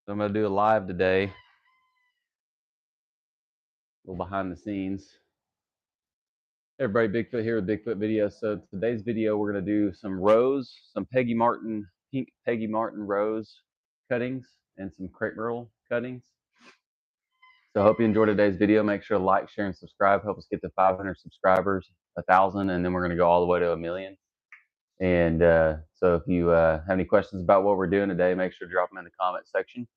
So I'm going to do a live today, a little behind the scenes. Hey everybody, Bigfoot here with Bigfoot Video. So today's video, we're going to do some rose, some pink Peggy Martin rose cuttings, and some crepe myrtle cuttings. So I hope you enjoyed today's video. Make sure to like, share, and subscribe. Help us get to 500 subscribers, 1,000, and then we're going to go all the way to 1,000,000. And so if you have any questions about what we're doing today, make sure to drop them in the comment section.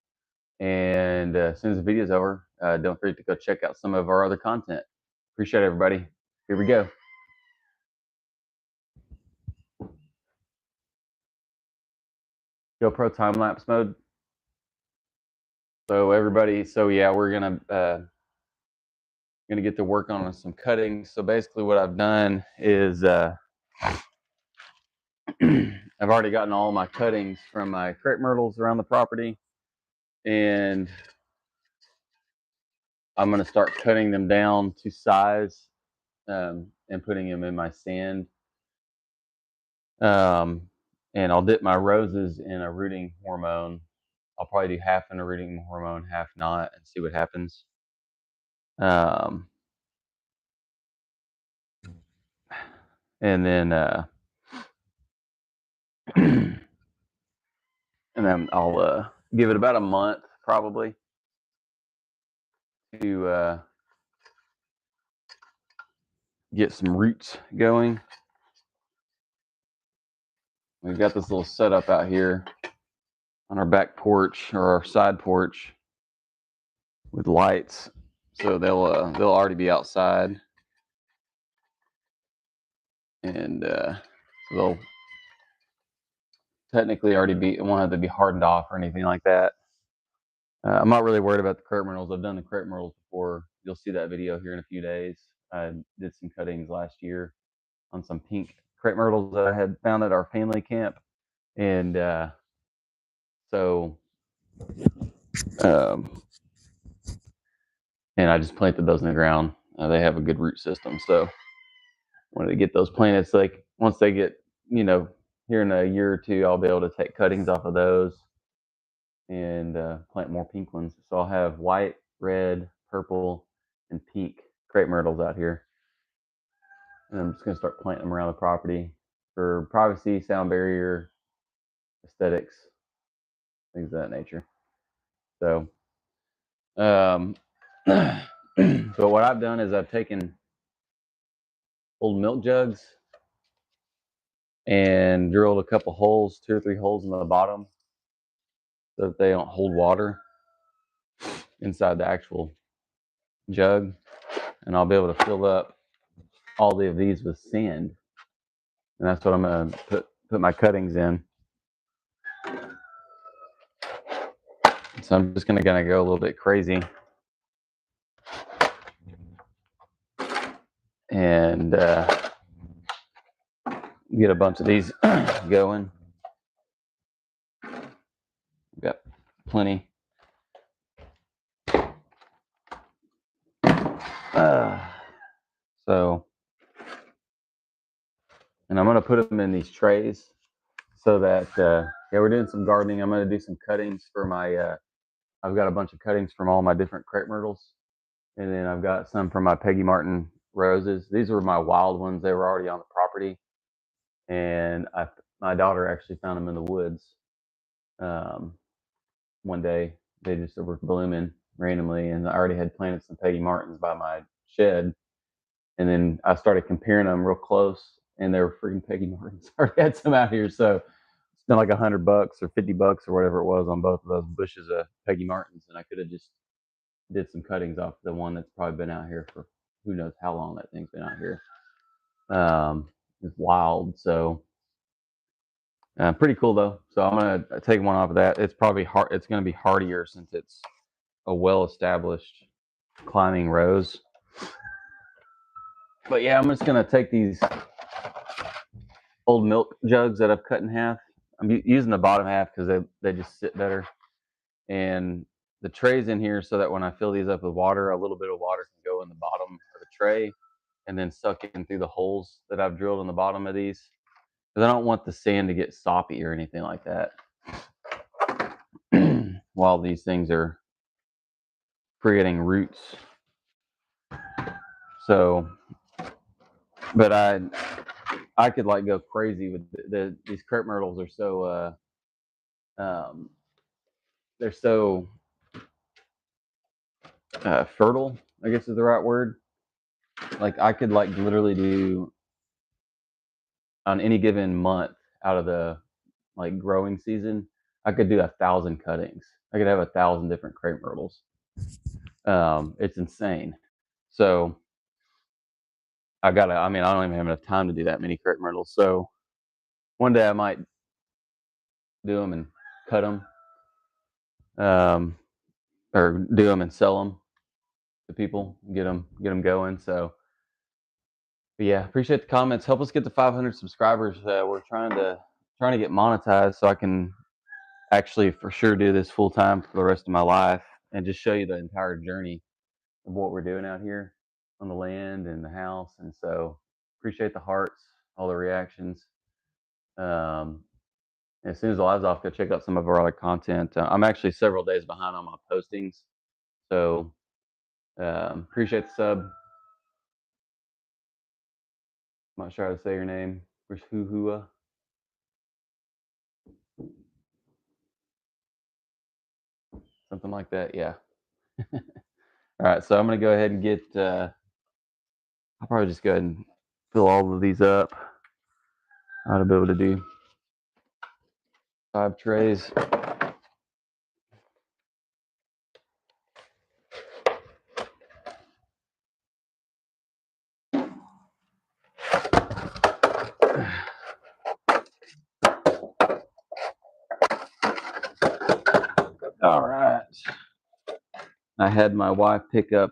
And as soon as the video is over, don't forget to go check out some of our other content. Appreciate it, everybody. Here we go. GoPro time lapse mode. So everybody, yeah, we're gonna get to work on some cuttings. So basically, what I've done is I've already gotten all my cuttings from my crepe myrtles around the property, and I'm gonna start cutting them down to size and putting them in my sand. And I'll dip my roses in a rooting hormone. I'll probably do half in a rooting hormone, half not, and see what happens. And then and then I'll give it about a month probably to get some roots going. We've got this little setup out here on our back porch or our side porch with lights, so they'll already be outside, and so they'll technically already won't have to be hardened off or anything like that. I'm not really worried about the crepe myrtles. I've done the crepe myrtles before. You'll see that video here in a few days. I did some cuttings last year on some pink crepe myrtles that I had found at our family camp, and and I just planted those in the ground. They have a good root system, so wanted to get those planted. So once they get, here in a year or two, I'll be able to take cuttings off of those and plant more pink ones. So I'll have white, red, purple, and pink crepe myrtles out here. And I'm just going to start planting them around the property for privacy, sound barrier, aesthetics, things of that nature. So, so what I've done is I've taken old milk jugs and drilled a couple holes, 2 or 3 holes in the bottom, so that they don't hold water inside the actual jug. And I'll be able to fill up all of these with sand, and that's what I'm going to put my cuttings in. So I'm just going to go a little bit crazy and get a bunch of these going. We've got plenty. And I'm going to put them in these trays so that, yeah, we're doing some gardening. I'm going to do some cuttings for my, I've got a bunch of cuttings from all my different crepe myrtles. And then I've got some from my Peggy Martin roses. These were my wild ones. They were already on the property. And my daughter actually found them in the woods one day. They just were blooming randomly. And I already had planted some Peggy Martins by my shed. And then I started comparing them real close, and they were freaking Peggy Martins. I already had some out here. So it's been like $100 or $50 or whatever it was on both of those bushes of Peggy Martins. And I could have just did some cuttings off the one that's probably been out here for who knows how long that thing's been out here. It's wild. So pretty cool though. So I'm going to take one off of that. It's probably hard. It's going to be hardier since it's a well-established climbing rose. But yeah, I'm just going to take these old milk jugs that I've cut in half. I'm using the bottom half because they just sit better. And the tray's in here so that when I fill these up with water, a little bit of water can go in the bottom of the tray and then suck in through the holes that I've drilled in the bottom of these. Because I don't want the sand to get soppy or anything like that. while these things are creating roots. So, but I could like go crazy with these crepe myrtles are so they're so fertile, I guess is the right word. Like I could like literally do on any given month out of the like growing season, I could do 1,000 cuttings. I could have 1,000 different crepe myrtles. It's insane. So I mean, I don't even have enough time to do that many crepe myrtles. So one day I might do them and cut them, or do them and sell them to people, get them going. So, but yeah, appreciate the comments. Help us get to 500 subscribers. We're trying to get monetized so I can actually for sure do this full time for the rest of my life and just show you the entire journey of what we're doing out here on the land and the house. And so appreciate the hearts, all the reactions. As soon as the live's off, go check out some of our other content. I'm actually several days behind on my postings, so appreciate the sub. I'm not sure how to say your name. Hoo-hua. Something like that, yeah. All right, so I'm gonna go ahead and get. I'll probably just go ahead and fill all of these up. I ought to be able to do 5 trays. All right. I had my wife pick up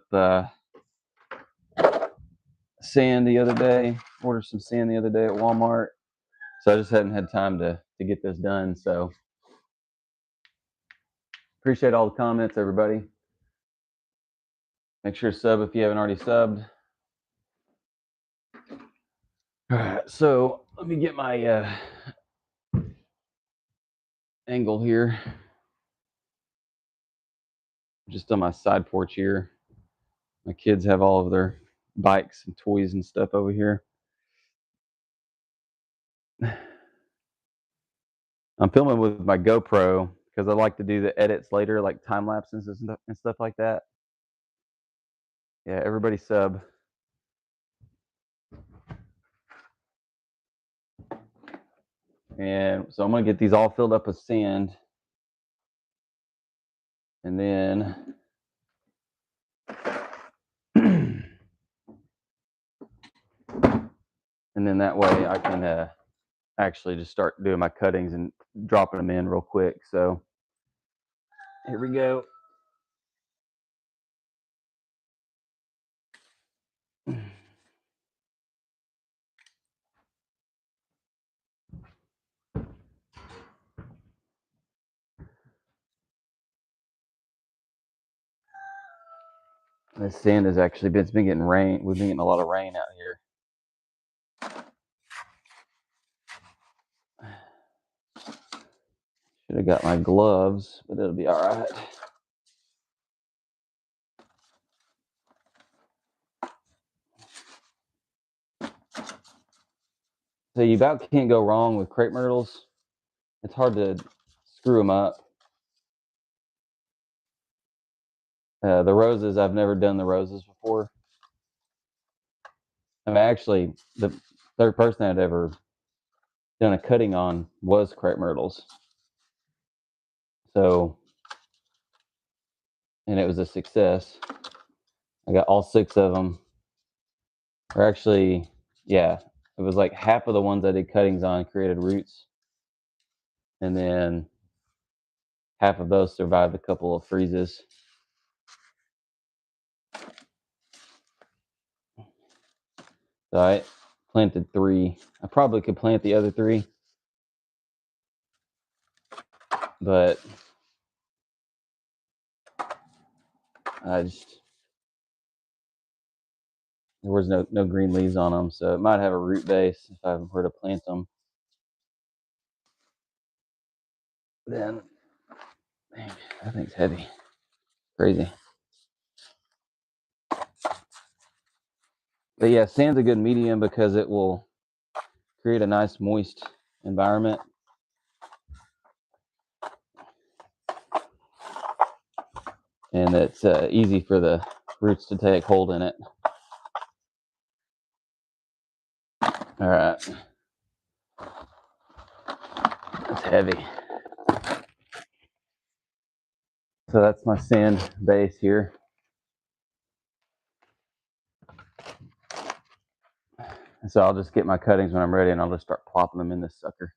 sand the other day. Ordered some sand the other day at Walmart. So I just hadn't had time to get this done. So appreciate all the comments, everybody. Make sure to sub if you haven't already subbed. All right, so let me get my angle here. Just on my side porch here. My kids have all of their bikes and toys and stuff over here. I'm filming with my GoPro because I like to do the edits later, like time lapses and stuff like that. Yeah, everybody sub. And so I'm going to get these all filled up with sand. And then that way I can actually just start doing my cuttings and dropping them in real quick. So here we go. This sand has actually been, it's been getting rain. We've been getting a lot of rain out here. Should have got my gloves, but it'll be all right. So you about can't go wrong with crepe myrtles. It's hard to screw them up. The roses, I've never done the roses before. I mean, actually, the third person I'd ever done a cutting on was crepe myrtles. So, and it was a success. I got all 6 of them. Or actually, yeah, it was like half of the ones I did cuttings on created roots. And then half of those survived a couple of freezes. So I planted 3. I probably could plant the other 3. But there was no green leaves on them, so it might have a root base if I were to plant them. Then Dang, that thing's heavy. Crazy. But yeah, sand's a good medium because it will create a nice moist environment. And it's easy for the roots to take hold in it. All right. That's heavy. So that's my sand base here. And so I'll just get my cuttings when I'm ready, and I'll just start plopping them in this sucker.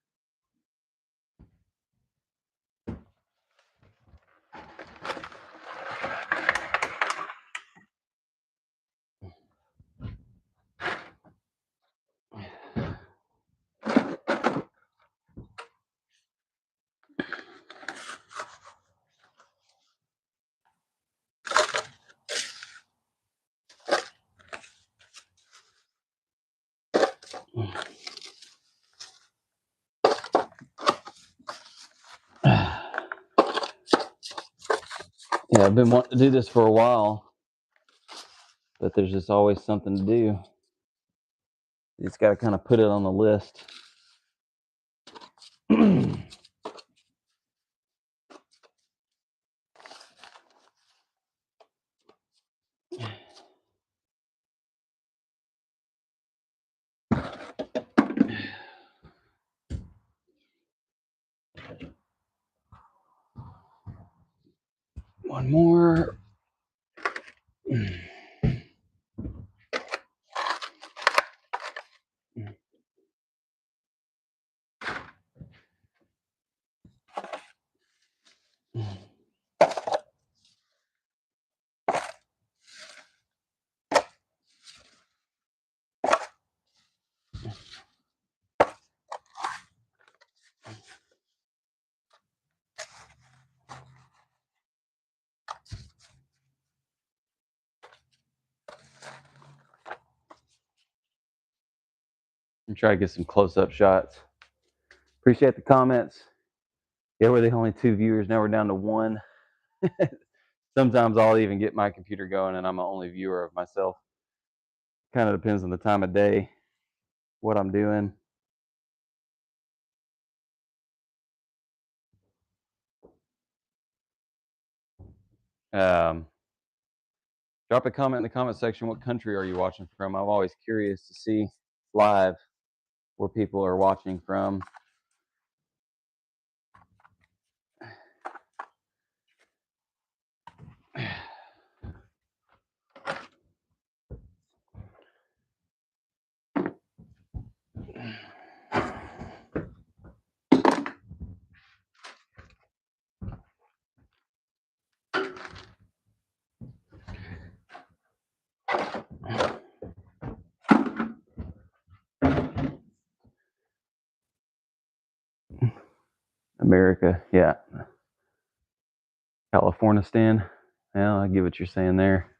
Yeah, I've been wanting to do this for a while, but there's just always something to do. You just got to kind of put it on the list. One more. And try to get some close-up shots. Appreciate the comments. Yeah, we're the only 2 viewers. Now we're down to 1. Sometimes I'll even get my computer going and I'm the only viewer of myself. Kind of depends on the time of day, what I'm doing. Drop a comment in the comment section. What country are you watching from? I'm always curious to see live where people are watching from. America, yeah. Californistan. Well, I get what you're saying there.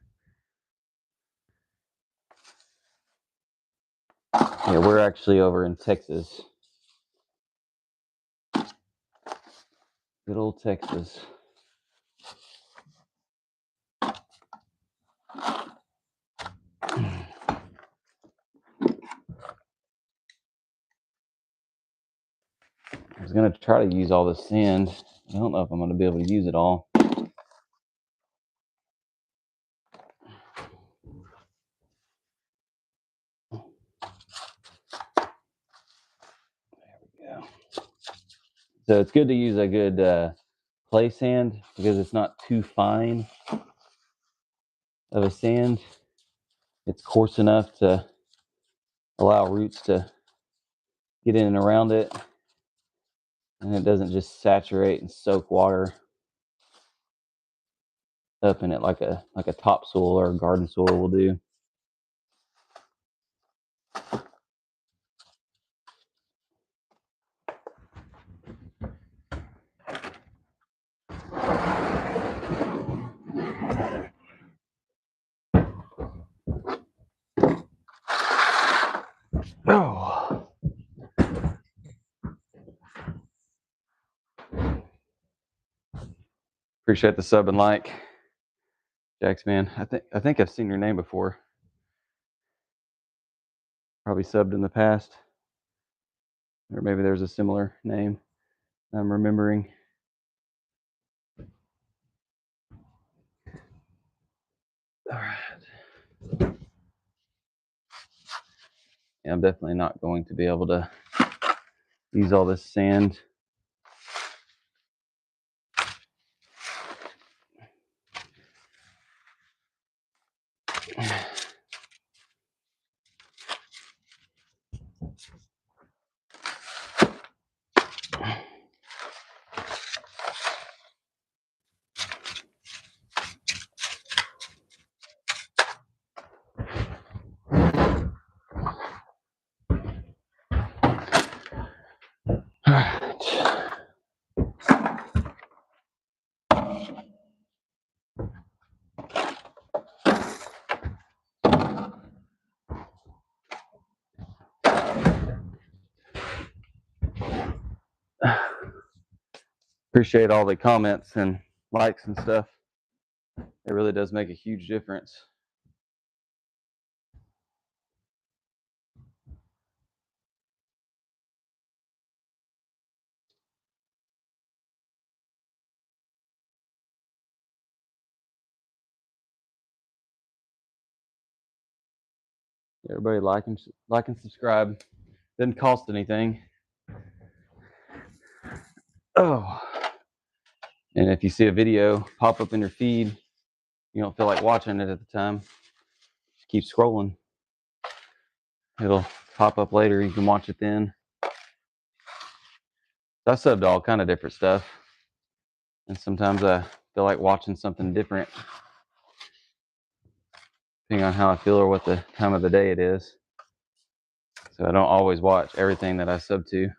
Yeah, we're actually over in Texas. Good old Texas. I was going to try to use all this sand. I don't know if I'm going to be able to use it all. There we go. So it's good to use a good clay sand because it's not too fine of a sand. It's coarse enough to allow roots to get in and around it, and it doesn't just saturate and soak water up in it like a topsoil or a garden soil will do. Oh. Appreciate the sub and like. Jax, man, I think I've seen your name before. Probably subbed in the past. Or maybe there's a similar name I'm remembering. All right. Yeah, I'm definitely not going to be able to use all this sand. All right. Appreciate all the comments and likes and stuff. It really does make a huge difference. Everybody like and subscribe. Didn't cost anything. Oh. And if you see a video pop up in your feed, you don't feel like watching it at the time, just keep scrolling. It'll pop up later. You can watch it then. I subbed all kind of different stuff. And sometimes I feel like watching something different, depending on how I feel or what the time of the day it is. So I don't always watch everything that I sub to.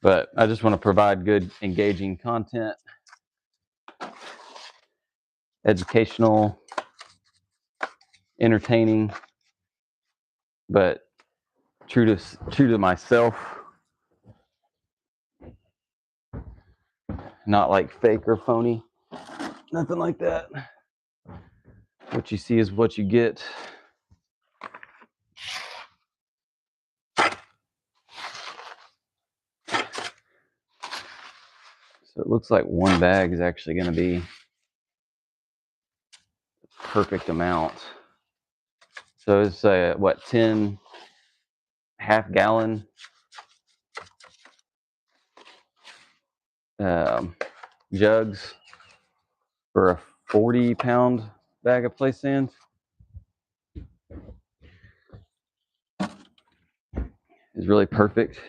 But I just want to provide good, engaging content, educational, entertaining, but true to myself. Not like fake or phony. Nothing like that. What you see is what you get. So it looks like one bag is actually going to be the perfect amount. So it's what, 10 half-gallon jugs for a 40-pound bag of place sand. Is really perfect.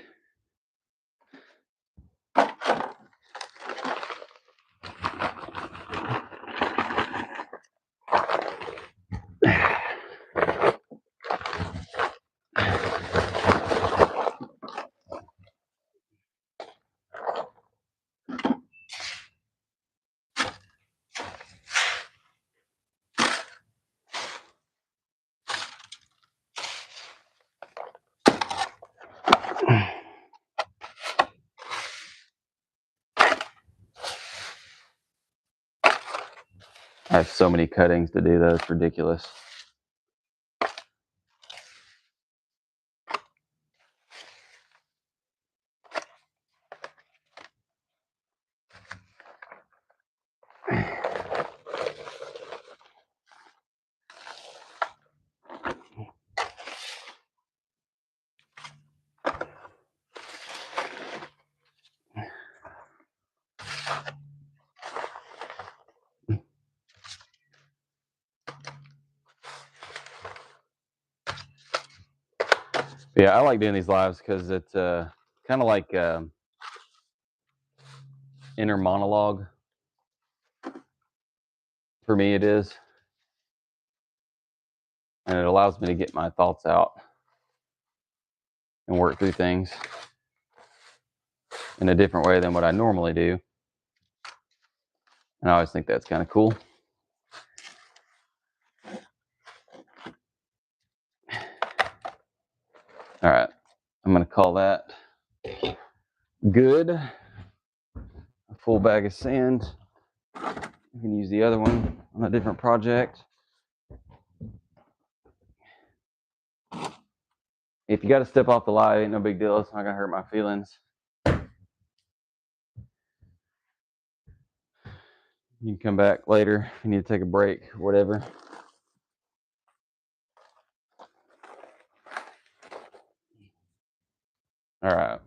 I have so many cuttings to do that, it's ridiculous. Yeah, I like doing these lives because it's kind of like inner monologue. For me, it is. And it allows me to get my thoughts out and work through things in a different way than what I normally do. And I always think that's kind of cool. All right, I'm going to call that good. A full bag of sand. You can use the other one on a different project. If you got to step off the line, ain't no big deal. It's not gonna hurt my feelings. You can come back later if you need to take a break or whatever. All right.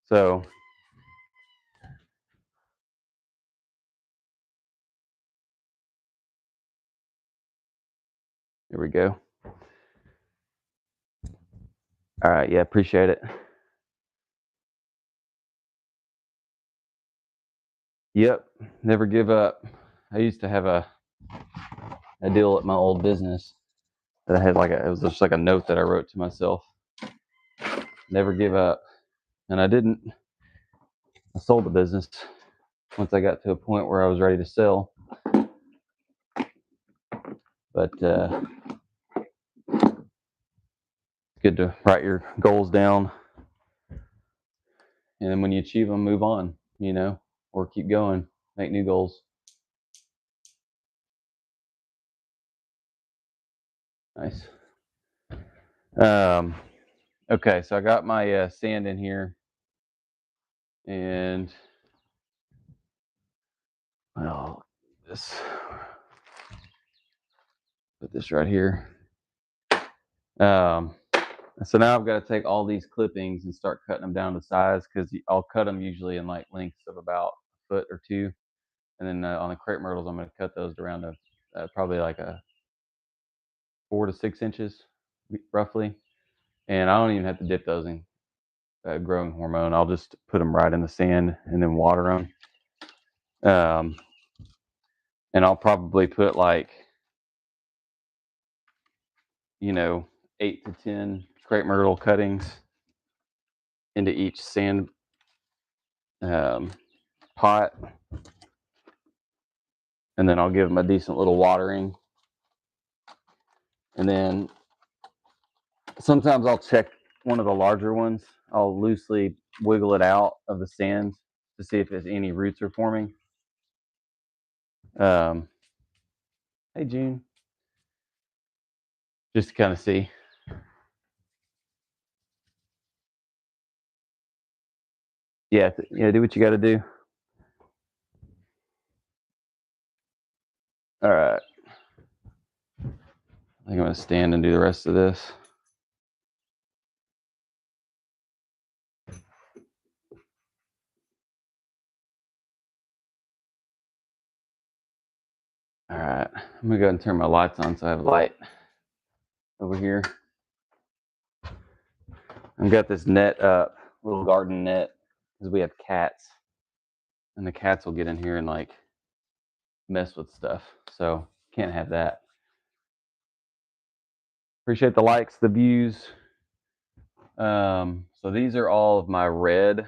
So here we go. All right. Yeah, appreciate it. Yep. Never give up. I used to have a deal at my old business that I had it was just like a note that I wrote to myself. Never give up. And I didn't. I sold the business once I got to a point where I was ready to sell. But it's good to write your goals down. And then when you achieve them, move on, or keep going, make new goals. Nice. Okay, so I got my sand in here, and this put this right here. So now I've got to take all these clippings and start cutting them down to size, because I'll cut them usually in like lengths of about a foot or two, and then on the crepe myrtles I'm going to cut those around to probably like a 4 to 6 inches roughly, and I don't even have to dip those in growing hormone. I'll just put them right in the sand and then water them. And I'll probably put 8 to 10 crepe myrtle cuttings into each sand pot, and then I'll give them a decent little watering. And then sometimes I'll check one of the larger ones. I'll loosely wiggle it out of the sand to see if any roots are forming. Hey, June. Just to kind of see. Yeah, do what you got to do. All right. I think I'm going to stand and do the rest of this. All right. I'm going to go ahead and turn my lights on so I have light over here. I've got this net up, little garden net, because we have cats. And the cats will get in here and mess with stuff. So can't have that. Appreciate the likes, the views. So these are all of my red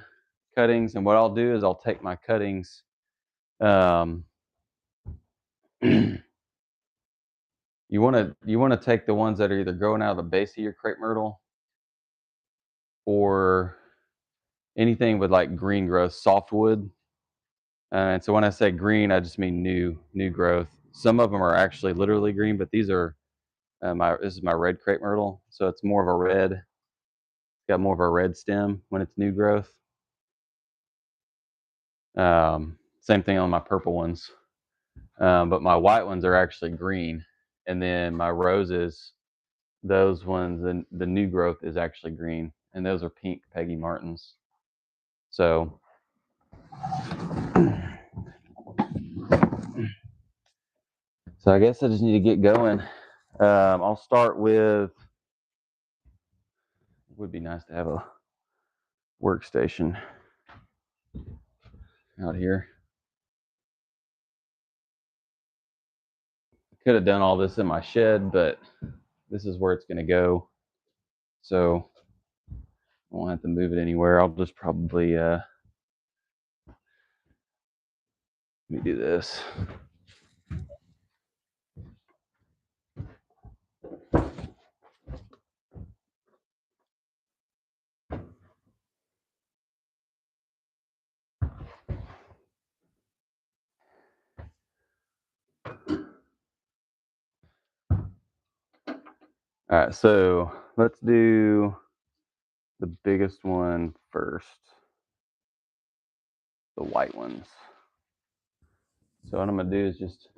cuttings, and what I'll do is I'll take my cuttings. You want to take the ones that are either growing out of the base of your crepe myrtle or anything with green growth, softwood. And so when I say green, I just mean new growth. Some of them are actually literally green, but these are this is my red crepe myrtle, so it's more of a red. It's got more of a red stem when it's new growth. Same thing on my purple ones, but my white ones are actually green, and then my roses, those ones, the new growth is actually green, and those are pink Peggy Martins. So I guess I just need to get going. I'll start with, it would be nice to have a workstation out here. I could have done all this in my shed, but this is where it's going to go. So I won't have to move it anywhere. I'll just probably, let me do this. All right, so let's do the biggest one first, the white ones. So what I'm gonna do is just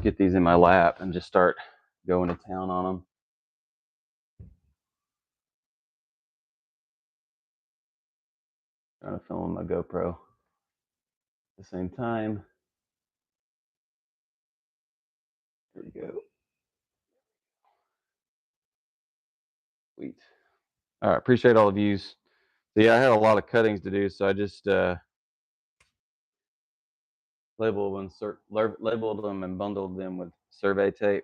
get these in my lap and just start going to town on them. Trying to film my GoPro at the same time. There we go. Sweet. All right, appreciate all the views. So yeah, I had a lot of cuttings to do, so I just labeled them and bundled them with survey tape.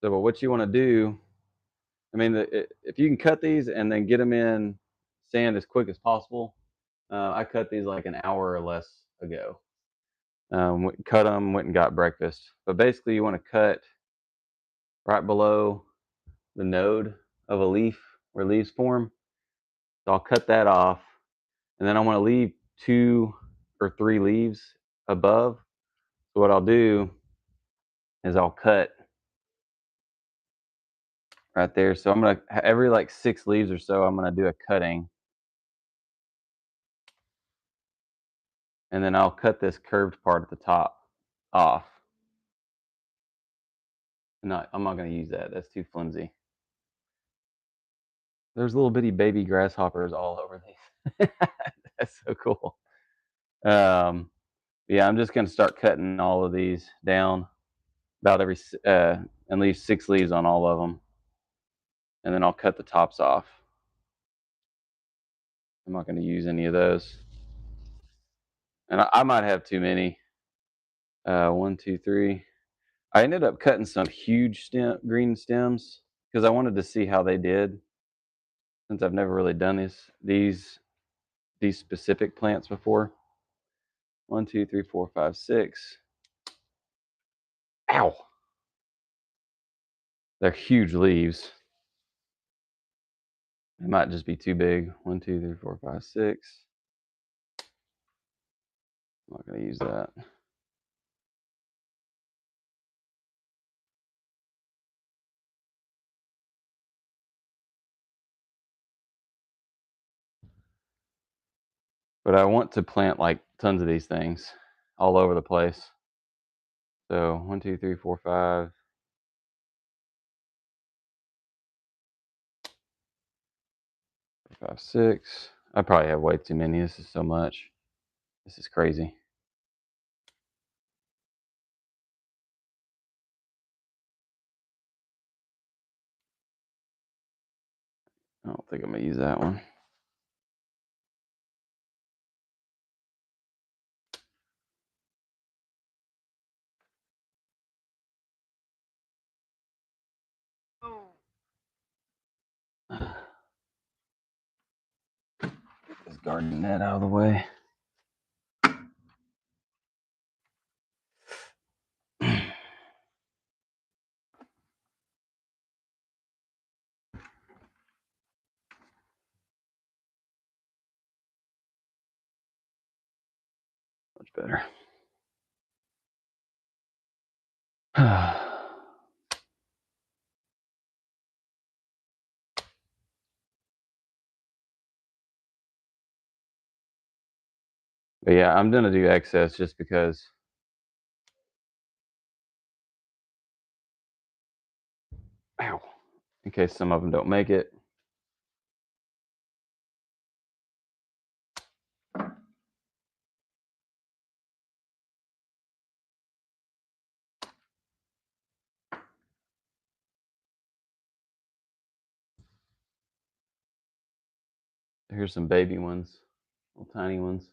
So, but what you want to do, I mean, if you can cut these and then get them in sand as quick as possible, I cut these like an hour or less ago. Cut them, went and got breakfast. But basically, you want to cut right below the node of a leaf where leaves form. So I'll cut that off, and then I want to leave 2 or 3 leaves above. So what I'll do is I'll cut right there. So I'm gonna every like 6 leaves or so, I'm gonna do a cutting, and then I'll cut this curved part at the top off. I'm not gonna use that. That's too flimsy. There's little bitty baby grasshoppers all over these. That's so cool. Yeah, I'm just gonna start cutting all of these down about every and leave 6 leaves on all of them, and then I'll cut the tops off. I'm not gonna use any of those, and I might have too many. 1, 2, 3. I ended up cutting some huge green stems because I wanted to see how they did, since I've never really done these specific plants before. 1, 2, 3, 4, 5, 6. Ow! They're huge leaves. It might just be too big. 1, 2, 3, 4, 5, 6. I'm not going to use that. But I want to plant like tons of these things all over the place. So 1, 2, 3, 4, 5. 5, 6. I probably have way too many. This is so much. This is crazy. I don't think I'm going to use that one. Get this garden net out of the way. Much better. But yeah, I'm gonna do excess just because. Ow! In case some of them don't make it. Here's some baby ones, little tiny ones.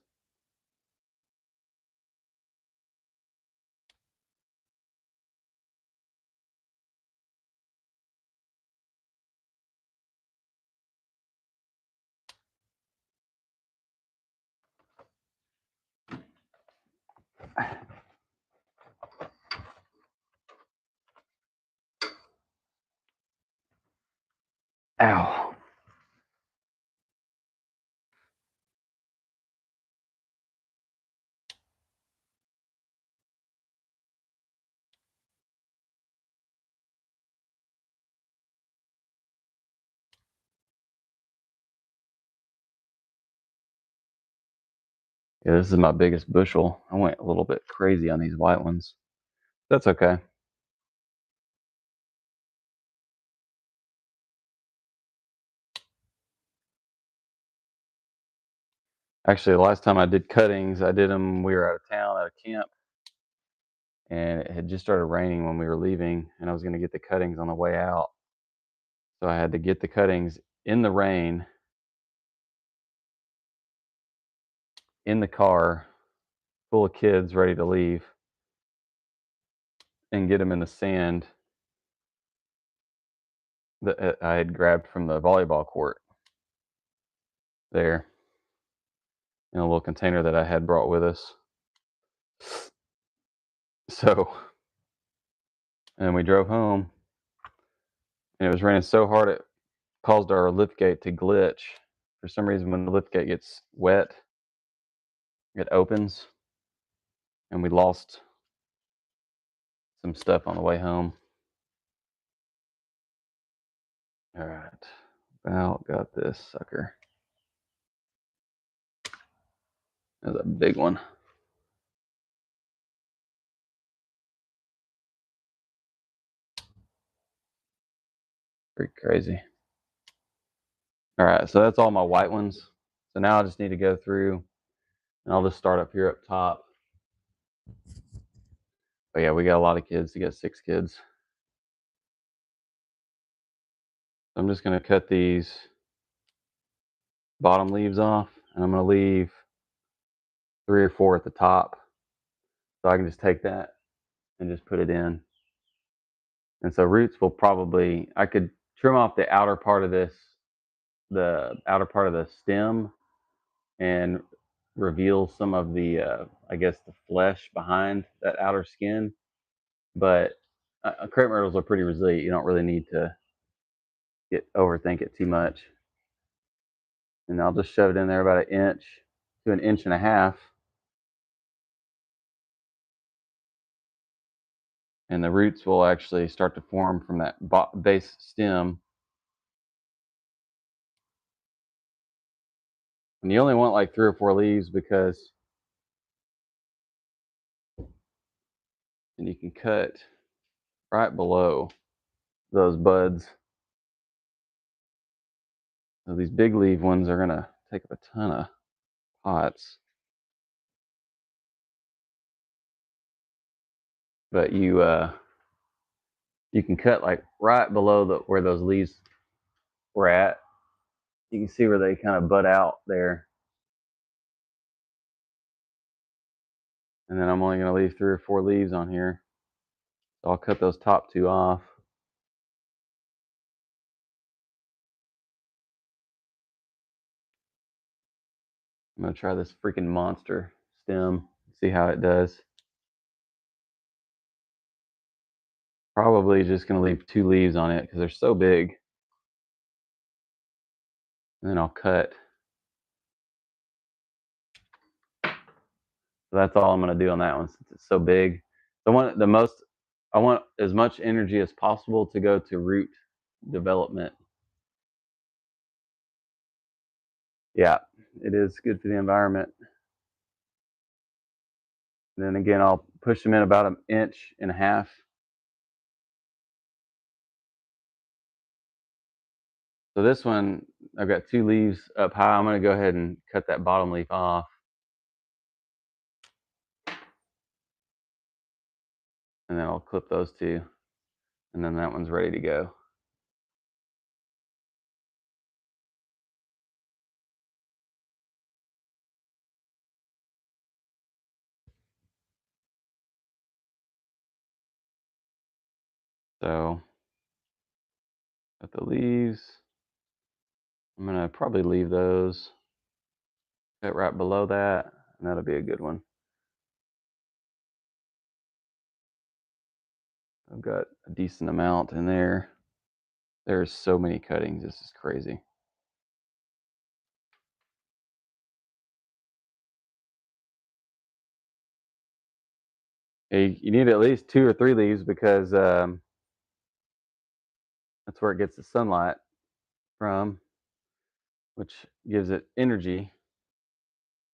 Ow! Yeah, this is my biggest bushel. I went a little bit crazy on these white ones. That's okay. Actually, the last time I did cuttings, I did them, we were out of town at a camp, and it had just started raining when we were leaving, and I was going to get the cuttings on the way out. So I had to get the cuttings in the rain, in the car, full of kids ready to leave, and get them in the sand that I had grabbed from the volleyball court there in a little container that I had brought with us. So, and we drove home, and it was raining so hard it caused our lift gate to glitch. For some reason, when the lift gate gets wet, it opens, and we lost some stuff on the way home. All right, about got this sucker. That's a big one. Pretty crazy. All right, so that's all my white ones. So now I just need to go through, and I'll just start up here up top. But yeah, we got a lot of kids. We got 6 kids. I'm just going to cut these bottom leaves off, and I'm going to leave 3 or 4 at the top. So I can just take that and just put it in. And so roots will probably, I could trim off the outer part of this, the outer part of the stem, and reveal some of the, I guess, the flesh behind that outer skin. But crepe myrtles are pretty resilient. You don't really need to overthink it too much. And I'll just shove it in there about 1 inch to 1.5 inches. And the roots will actually start to form from that base stem. And you only want like 3 or 4 leaves because, and you can cut right below those buds. So these big leaf ones are gonna take up a ton of pots. But you can cut like right below where those leaves were at. You can see where they kind of bud out there. And then I'm only going to leave 3 or 4 leaves on here. So I'll cut those top 2 off. I'm going to try this freaking monster stem, see how it does. Probably just going to leave 2 leaves on it because they're so big. And then I'll cut. So that's all I'm going to do on that one since it's so big. I want as much energy as possible to go to root development. Yeah, it is good for the environment. And then again, I'll push them in about 1.5 inches. So this one, I've got 2 leaves up high. I'm going to go ahead and cut that bottom leaf off. And then I'll clip those 2. And then that one's ready to go. So, got the leaves. I'm going to probably leave those cut right below that. And that'll be a good one. I've got a decent amount in there. There's so many cuttings. This is crazy. You need at least 2 or 3 leaves because that's where it gets the sunlight from, which gives it energy.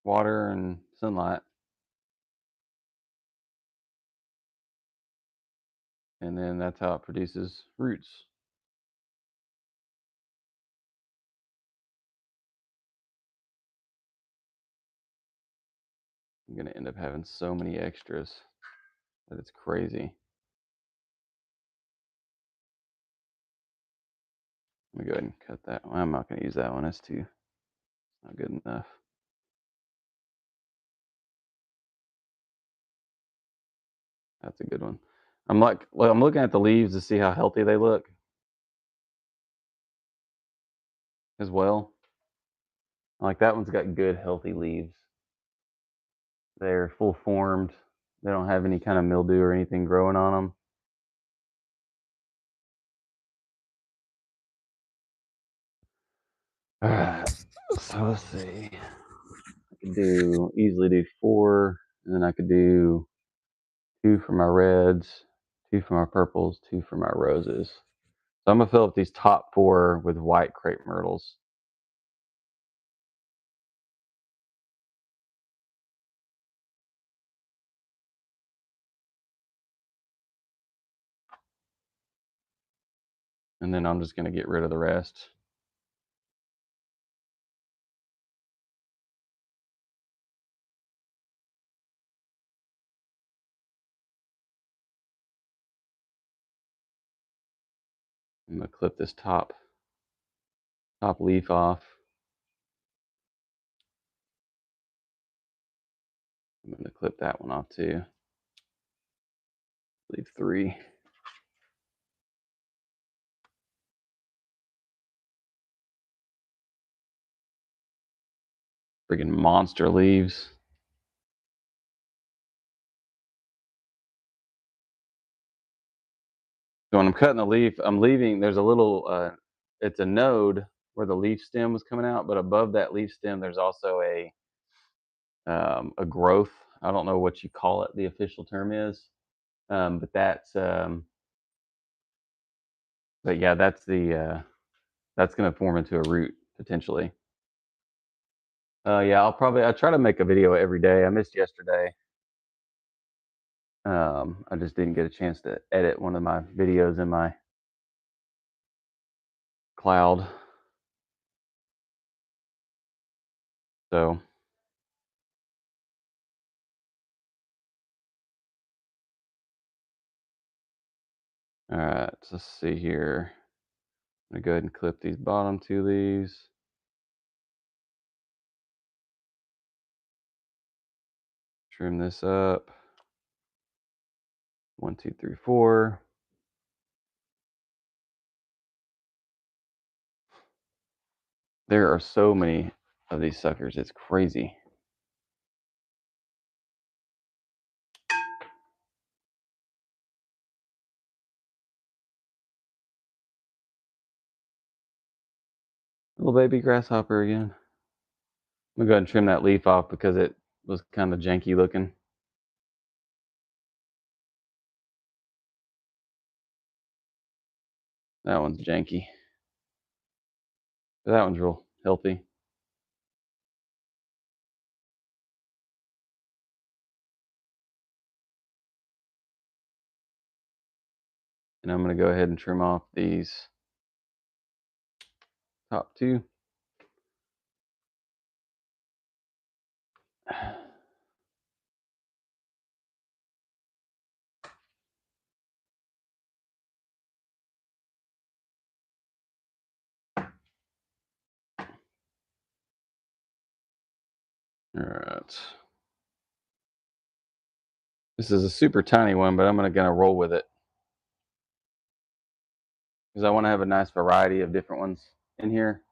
water and sunlight. And then that's how it produces roots. I'm gonna end up having so many extras that it's crazy. Let me go ahead and cut that one. I'm not gonna use that one. That's too not good enough. That's a good one. I'm looking at the leaves to see how healthy they look as well. Like that one's got good healthy leaves. They're full formed. They don't have any kind of mildew or anything growing on them. All right. So let's see. I could easily do 4, and then I could do 2 for my reds, 2 for my purples, 2 for my roses. So I'm gonna fill up these top 4 with white crepe myrtles. And then I'm just gonna get rid of the rest. I'm gonna clip this top leaf off. I'm gonna clip that one off too. Leave 3. Freaking monster leaves. So when I'm cutting the leaf, I'm leaving. There's a little. It's a node where the leaf stem was coming out, but above that leaf stem, there's also a growth. I don't know what you call it. The official term is, but but yeah, that's going to form into a root potentially. Yeah, I'll try to make a video every day. I missed yesterday. I just didn't get a chance to edit one of my videos in my cloud. So, all right, so let's see here. I'm gonna go ahead and clip these bottom 2 leaves. Trim this up. 1, 2, 3, 4. There are so many of these suckers. It's crazy. Little baby grasshopper again. I'm gonna go ahead and trim that leaf off because it was kind of janky looking. That one's janky. But that one's real healthy. And I'm gonna go ahead and trim off these top 2. All right. This is a super tiny one, but I'm gonna roll with it because I want to have a nice variety of different ones in here.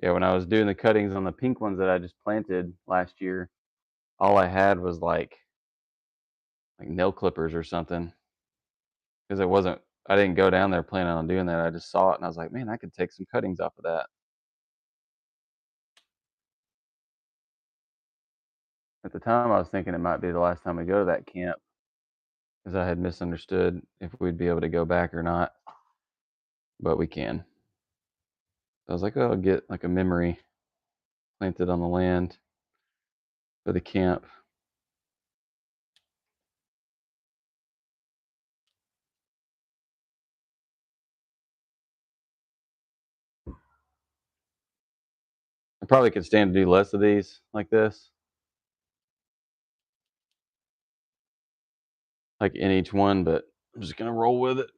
Yeah, when I was doing the cuttings on the pink ones that I just planted last year, all I had was like nail clippers or something because it wasn't. I didn't go down there planning on doing that. I just saw it and I was like, man, I could take some cuttings off of that. At the time, I was thinking it might be the last time we go to that camp, because I had misunderstood if we'd be able to go back or not, but we can. I was like, oh, I'll get like a memory planted on the land for the camp. I probably could stand to do less of these like this, like in each one, but I'm just gonna roll with it.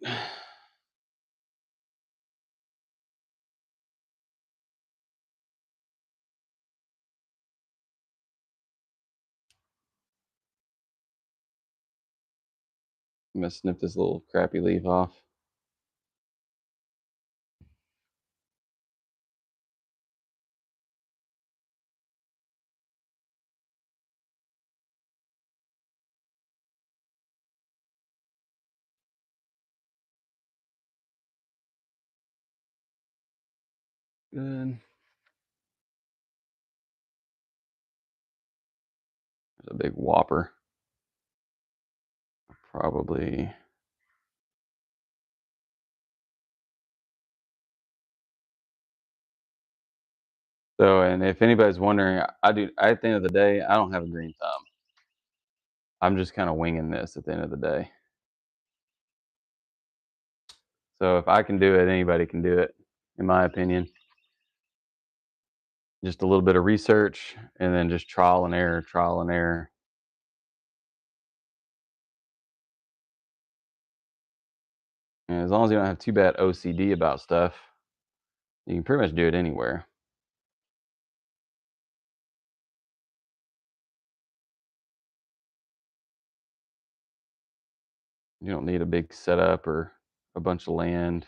I'm gonna snip this little crappy leaf off. Good. There's a big whopper. Probably. So, and if anybody's wondering, I do. At the end of the day, I don't have a green thumb. I'm just kind of winging this at the end of the day. So if I can do it, anybody can do it, in my opinion. Just a little bit of research and then just trial and error, trial and error. And as long as you don't have too bad OCD about stuff, you can pretty much do it anywhere. You don't need a big setup or a bunch of land,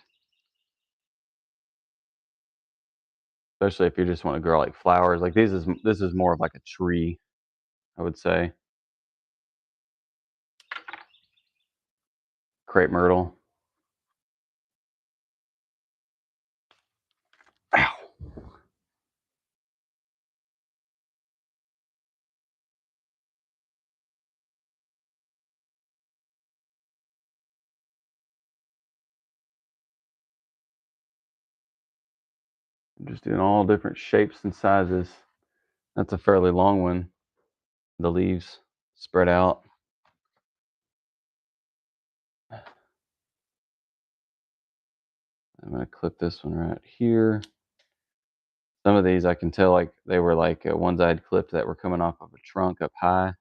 especially if you just want to grow like flowers. Like this is more of like a tree, I would say. Crepe myrtle. Ow. I'm just doing all different shapes and sizes. That's a fairly long one. The leaves spread out. I'm going to clip this one right here. Some of these I can tell like they were like ones I had clipped that were coming off of a trunk up high.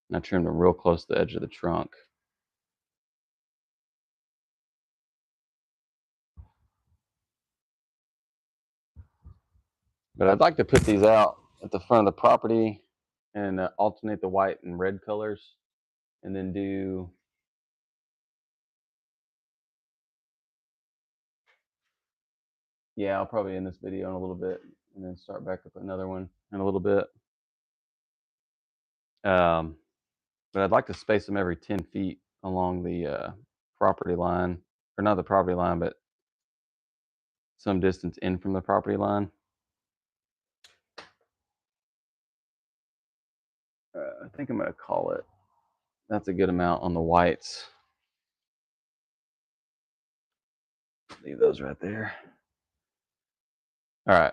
And I trimmed them real close to the edge of the trunk. But I'd like to put these out at the front of the property and alternate the white and red colors, and then do I'll probably end this video in a little bit and then start back up another one in a little bit. But I'd like to space them every 10 feet along the property line, or not the property line, but some distance in from the property line. I think I'm going to call it. That's a good amount on the whites. Leave those right there. All right.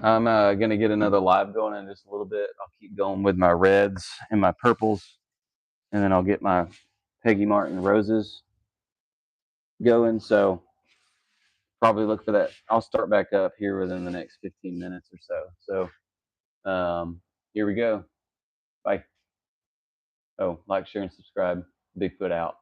I'm going to get another live going in just a little bit. I'll keep going with my reds and my purples, and then I'll get my Peggy Martin roses going. So probably look for that. I'll start back up here within the next 15 minutes or so. So here we go. Bye. Oh, like, share, and subscribe. Bigfoot out.